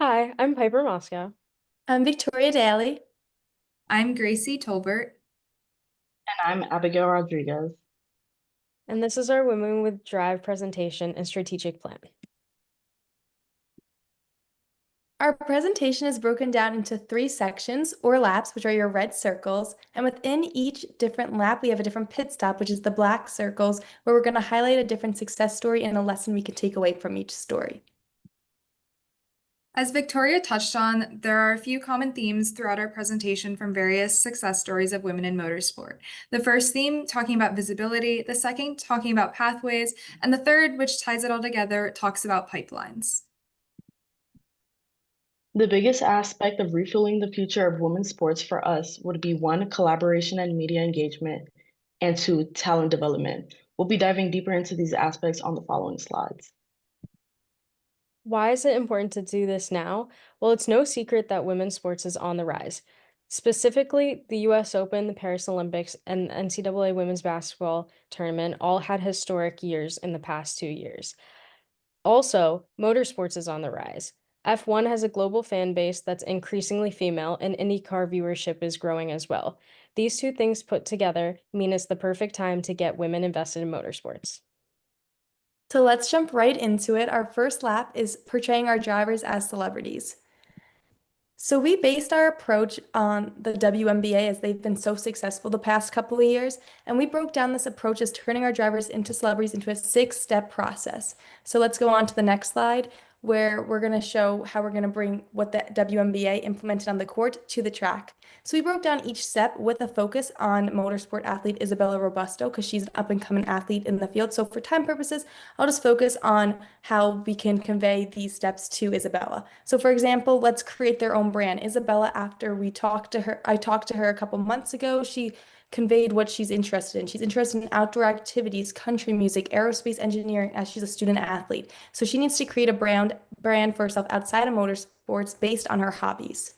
Hi, I'm Piper Moscow, I'm Victoria Daly. I'm Gracie Tolbert. I'm Abigail Rodriguez. and this is our Women with Drive presentation and strategic plan. Our presentation is broken down into three sections or laps, which are your red circles. And within each different lap, we have a different pit stop, which is the black circles, where we're going to highlight a different success story and a lesson we can take away from each story. As Victoria touched on, there are a few common themes throughout our presentation from various success stories of women in motorsport. The first theme talking about visibility, the second talking about pathways, and the third, which ties it all together, talks about pipelines. The biggest aspect of refueling the future of women's sports for us would be one, collaboration and media engagement, and two, talent development. We'll be diving deeper into these aspects on the following slides. Why is it important to do this now? Well, it's no secret that women's sports is on the rise. Specifically, the US Open, the Paris Olympics, and the NCAA women's basketball tournament all had historic years in the past 2 years. Also, motorsports is on the rise. F1 has a global fan base that's increasingly female, and IndyCar viewership is growing as well. These two things put together mean it's the perfect time to get women invested in motorsports. So let's jump right into it. Our first lap is portraying our drivers as celebrities. So we based our approach on the WNBA as they've been so successful the past couple of years, and we broke down this approach as turning our drivers into celebrities into a six-step process. So let's go on to the next slide, where we're going to show how we're going to bring what the WNBA implemented on the court to the track. So we broke down each step with a focus on motorsport athlete Isabella Robusto because she's an up-and-coming athlete in the field. So for time purposes, I'll just focus on how we can convey these steps to Isabella. So for example, let's create their own brand. Isabella, after I talked to her a couple months ago, she conveyed what she's interested in. She's interested in outdoor activities, country music, aerospace engineering, as she's a student athlete. So she needs to create a brand for herself outside of motorsports based on her hobbies.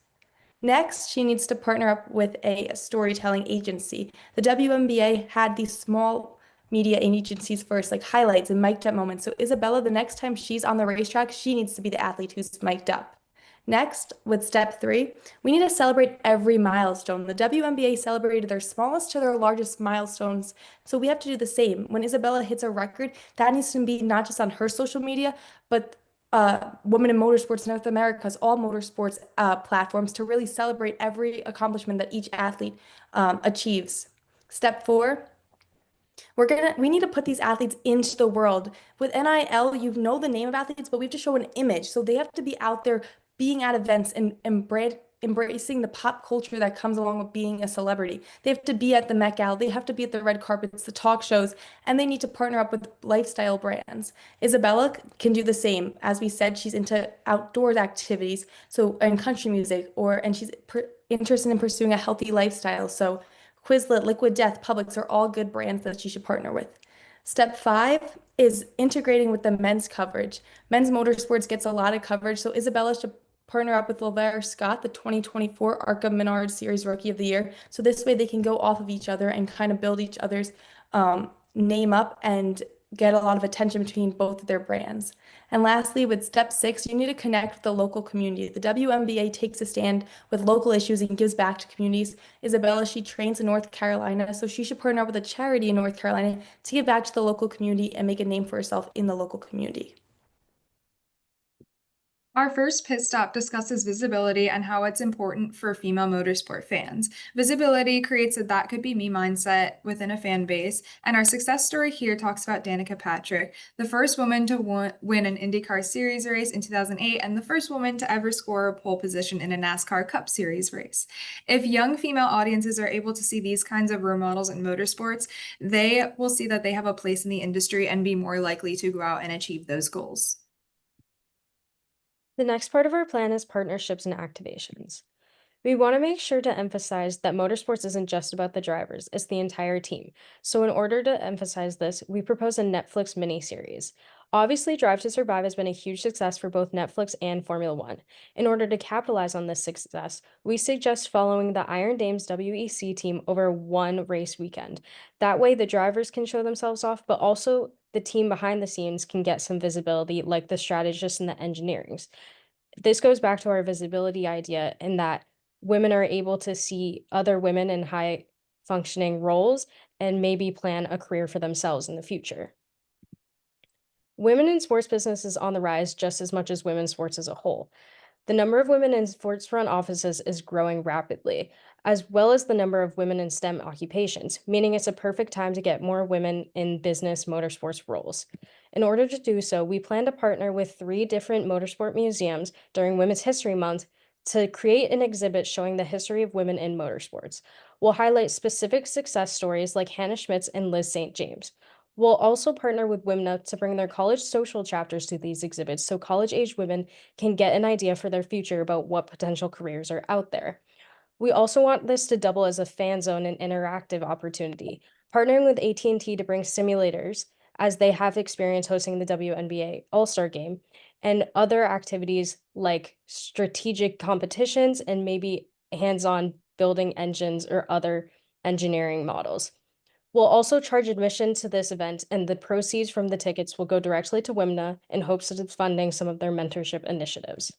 Next, she needs to partner up with a storytelling agency. The WNBA had these small media agencies first, like highlights and mic'd up moments. So Isabella, the next time she's on the racetrack, she needs to be the athlete who's mic'd up. Next, with step three, we need to celebrate every milestone. The WNBA celebrated their smallest to their largest milestones, so we have to do the same. When Isabella hits a record, that needs to be not just on her social media, but Women in Motorsports North America's all motorsports platforms to really celebrate every accomplishment that each athlete achieves. Step four, we need to put these athletes into the world. With NIL, you know the name of athletes, but we have to show an image. So they have to be out there being at events and embracing the pop culture that comes along with being a celebrity. They have to be at the Met Gala, they have to be at the red carpets, the talk shows, and they need to partner up with lifestyle brands. Isabella can do the same. As we said, she's into outdoors activities, so and country music, and she's interested in pursuing a healthy lifestyle. So Quizlet, Liquid Death, Publix are all good brands that you should partner with. Step five is integrating with the men's coverage. Men's motorsports gets a lot of coverage, so Isabella should partner up with LeVar Scott, the 2024 ARCA Menard Series Rookie of the Year. So this way they can go off of each other and kind of build each other's name up and get a lot of attention between both of their brands. And lastly, with step six, you need to connect with the local community. The WNBA takes a stand with local issues and gives back to communities. Isabella, she trains in North Carolina, so she should partner up with a charity in North Carolina to give back to the local community and make a name for herself in the local community. Our first pit stop discusses visibility and how it's important for female motorsport fans. Visibility creates a that could be me mindset within a fan base, and our success story here talks about Danica Patrick, the first woman to win an IndyCar Series race in 2008 and the first woman to ever score a pole position in a NASCAR Cup Series race. If young female audiences are able to see these kinds of role models in motorsports, they will see that they have a place in the industry and be more likely to go out and achieve those goals. The next part of our plan is partnerships and activations. We want to make sure to emphasize that motorsports isn't just about the drivers, it's the entire team. So in order to emphasize this, we propose a Netflix miniseries. Obviously, Drive to Survive has been a huge success for both Netflix and Formula One. In order to capitalize on this success, we suggest following the Iron Dames WEC team over one race weekend. That way, the drivers can show themselves off, but also the team behind the scenes can get some visibility, like the strategists and the engineerings. This goes back to our visibility idea in that women are able to see other women in high functioning roles and maybe plan a career for themselves in the future. Women in sports business is on the rise just as much as women's sports as a whole. The number of women in sports front offices is growing rapidly, as well as the number of women in STEM occupations, meaning it's a perfect time to get more women in business motorsports roles. In order to do so, we plan to partner with 3 different motorsport museums during Women's History Month to create an exhibit showing the history of women in motorsports. We'll highlight specific success stories like Hannah Schmitz and Liz St. James. We'll also partner with WIMNA to bring their college social chapters to these exhibits so college-age women can get an idea for their future about what potential careers are out there. We also want this to double as a fan zone and interactive opportunity, partnering with AT&T to bring simulators, as they have experience hosting the WNBA All-Star Game, and other activities like strategic competitions and maybe hands-on building engines or other engineering models. We'll also charge admission to this event, and the proceeds from the tickets will go directly to WIMNA in hopes of funding some of their mentorship initiatives.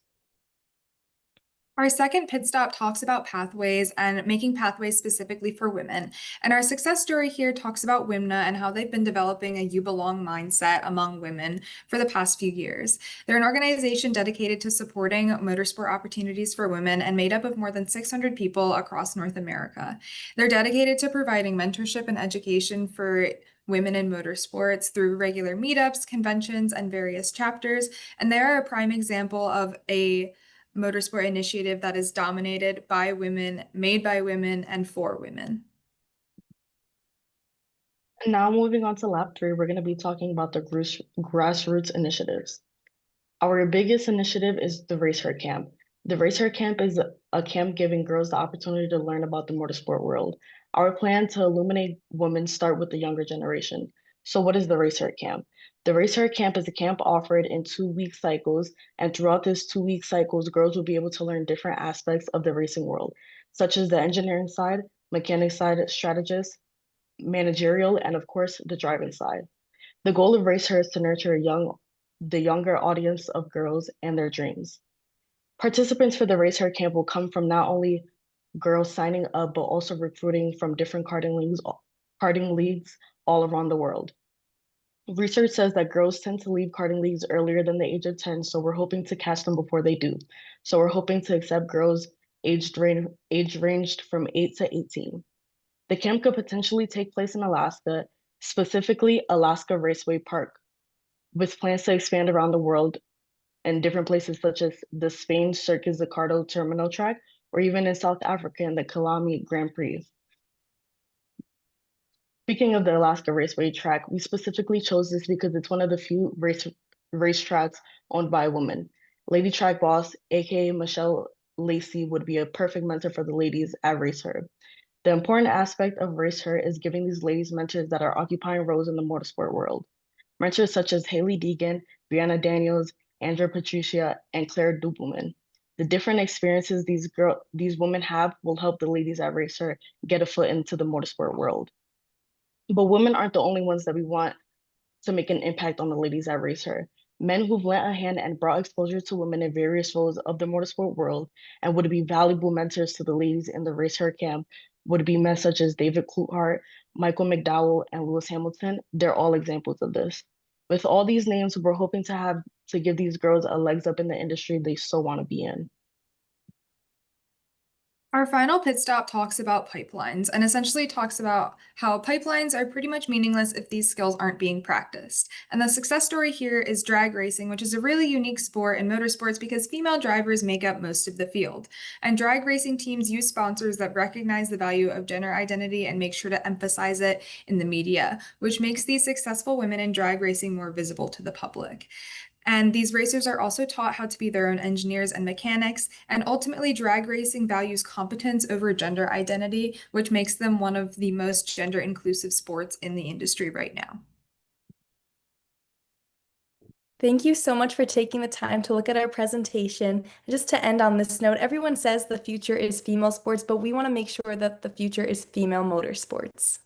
Our second pit stop talks about pathways and making pathways specifically for women. And our success story here talks about WIMNA and how they've been developing a You Belong mindset among women for the past few years. They're an organization dedicated to supporting motorsport opportunities for women and made up of more than 600 people across North America. They're dedicated to providing mentorship and education for women in motorsports through regular meetups, conventions, and various chapters. And they are a prime example of a motorsport initiative that is dominated by women, made by women, and for women. And now moving on to lap 3, we're going to be talking about the grassroots initiatives. Our biggest initiative is the Race Her Camp. The Race Her Camp is a camp giving girls the opportunity to learn about the motorsport world. Our plan to illuminate women start with the younger generation. So what is the Race Her Camp? The Race Her Camp is a camp offered in 2-week cycles, and throughout this 2-week cycles, girls will be able to learn different aspects of the racing world, such as the engineering side, mechanic side, strategist, managerial, and of course, the driving side. The goal of Race Her is to nurture the younger audience of girls and their dreams. Participants for the Race Her Camp will come from not only girls signing up, but also recruiting from different karting leagues all around the world. Research says that girls tend to leave karting leagues earlier than the age of 10, so we're hoping to catch them before they do. So we're hoping to accept girls age ranged from 8 to 18. The camp could potentially take place in Alaska, specifically Alaska Raceway Park, with plans to expand around the world in different places such as the Spain Circuit Ricardo Terminal Track, or even in South Africa in the Killarney Grand Prix. Speaking of the Alaska Raceway Track, we specifically chose this because it's one of the few racetracks owned by a woman. Lady Track Boss, aka Michelle Lacey, would be a perfect mentor for the ladies at Race Her. The important aspect of Race Her is giving these ladies mentors that are occupying roles in the motorsport world. Mentors such as Haley Deegan, Brianna Daniels, Andrea Patricia, and Claire Dubelman. The different experiences these women have will help the ladies at Race Her get a foot into the motorsport world. But women aren't the only ones that we want to make an impact on the ladies at Race Her. Men who've lent a hand and brought exposure to women in various roles of the motorsport world and would be valuable mentors to the ladies in the Race Her camp would be men such as David Coulthard, Michael McDowell, and Lewis Hamilton. They're all examples of this. With all these names, we're hoping to give these girls a legs up in the industry they so want to be in. Our final pit stop talks about pipelines and essentially talks about how pipelines are pretty much meaningless if these skills aren't being practiced. And the success story here is drag racing, which is a really unique sport in motorsports because female drivers make up most of the field. And drag racing teams use sponsors that recognize the value of gender identity and make sure to emphasize it in the media, which makes these successful women in drag racing more visible to the public. And these racers are also taught how to be their own engineers and mechanics, and ultimately drag racing values competence over gender identity, which makes them one of the most gender inclusive sports in the industry right now. Thank you so much for taking the time to look at our presentation. And just to end on this note, everyone says the future is female sports, but we want to make sure that the future is female motorsports.